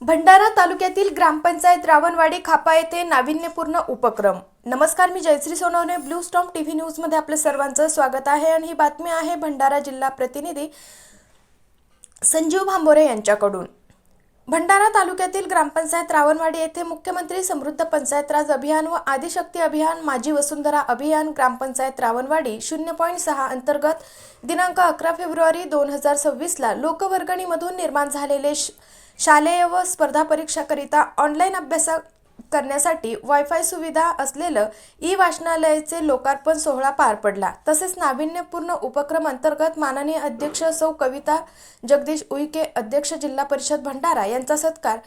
भंडारा तालुक्यातील ग्रामपंचायत रावणवाडी खापा येथे नाविन्यपूर्ण उपक्रम। नमस्कार, मी Jayshree Sonawane, blue storm TV news मध्ये आपले सर्वांचं स्वागत आहे आणि ही बातमी आहे भंडारा जिल्हा प्रतिनिधी संजीव भांबोरे यांच्याकडून। भंडारा तालुक्यातील ग्रामपंचायत रावणवाडी येथे मुख्यमंत्री समृद्ध पंचायत राज अभियान व आदिशक्ती अभियान, माझी वसुंधरा अभियान ग्रामपंचायत रावणवाडी 0.6 अंतर्गत दिनांक 11 फेब्रुवारी 2026 ला लोकवर्गणीमधून निर्माण झालेले शालेय व स्पर्धा परीक्षाकरिता ऑनलाईन अभ्यास करण्यासाठी वायफाय सुविधा असलेलं ई-वाचनालयाचे लोकार्पण सोहळा पार पडला। तसेच नाविन्यपूर्ण उपक्रम अंतर्गत माननीय अध्यक्ष सौ कविता जगदीश उईके, अध्यक्ष जिल्हा परिषद भंडारा यांचा सत्कार,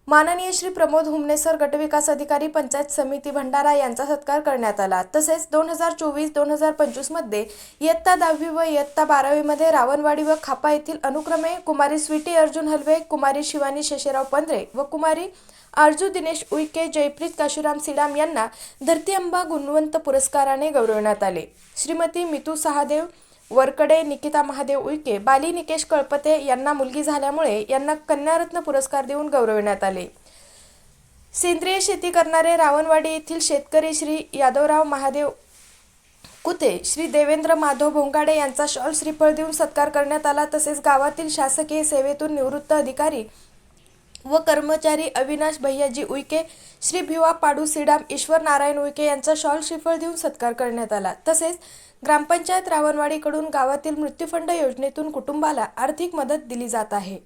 माननीय श्री प्रमोद हुमने सर, गटविकास अधिकारी पंचायत समिती भंडारा यांचा सत्कार करण्यात आला। तसेच 2024-2025 मध्ये इयत्ता 10वी व इयत्ता 12वी मध्ये रावणवाडी व खापा येथील अनुक्रमे कुमारी स्वीटी अर्जुन हलवे, कुमारी शिवानी शेषराव पंधरे व कुमारी आरजू दिनेश उईके, जयप्रीत काशीराम सिडाम यांना धरती अंबा गुणवंत पुरस्काराने गौरवण्यात आले। श्रीमती मितू सहादेव वरकडे, निकिता महादेव उईके, बाली निकेश कळपते यांना मुलगी झाल्यामुळे यांना कन्यारत्न पुरस्कार देऊन गौरवण्यात आले। सेंद्रिय शेती करणारे रावणवाडी येथील शेतकरी श्री यादवराव महादेव कुते, श्री देवेंद्र माधव भोंगाडे यांचा शॉल श्रीफळ देऊन सत्कार करण्यात आला। तसेच गावातील शासकीय सेवेतून निवृत्त अधिकारी व कर्मचारी अविनाश भैयाजी उईके, श्री भिवा पाडू सिडाम, ईश्वर नारायण उईके यांचा शॉल श्रीफळ देऊन सत्कार करण्यात आला। तसेच ग्रामपंचायत रावणवाडीकडून गावातील मृत्यूफंड योजनेतून कुटुंबाला आर्थिक मदत दिली जात आहे।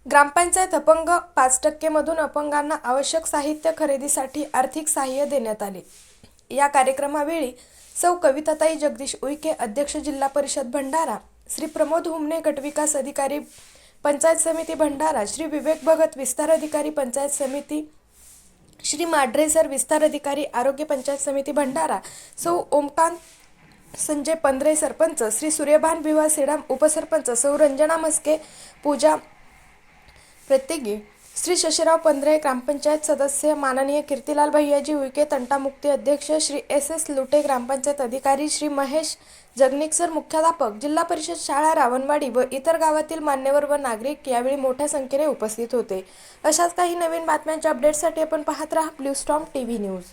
ग्रामपंचायत अपंग 5% मधून अपंगांना आवश्यक साहित्य खरेदीसाठी आर्थिक सहाय्य देण्यात आले। या कार्यक्रमावेळी सौ कविताताई जगदीश उईके, अध्यक्ष जिल्हा परिषद भंडारा, श्री प्रमोद हुमने, गटविकास अधिकारी पंचायत समिती भंडारा, श्री विवेक भगत, विस्तार अधिकारी पंचायत समिती, श्री माड्रे सर, विस्तार अधिकारी आरोग्य पंचायत समिती भंडारा, सौ ओमकांत संजय पंधरे सरपंच, श्री सूर्यभान भिवा सिडाम उपसरपंच, सौ रंजना मस्के पूजा प्रत्येकी, श्री शशिराव पंधरे ग्रामपंचायत सदस्य, माननीय कीर्तिलाल भैयाजी उईके तंटामुक्ती अध्यक्ष, श्री एस लुटे ग्रामपंचायत अधिकारी, श्री महेश जगनिक सर मुख्याध्यापक, जिल्हा परिषद शाळा रावणवाडी व इतर गावातील मान्यवर व नागरिक यावेळी मोठ्या संख्येने उपस्थित होते। अशाच काही नवीन बातम्यांच्या अपडेटसाठी आपण पाहत राहा ब्लू स्टॉर्म टीव्ही न्यूज।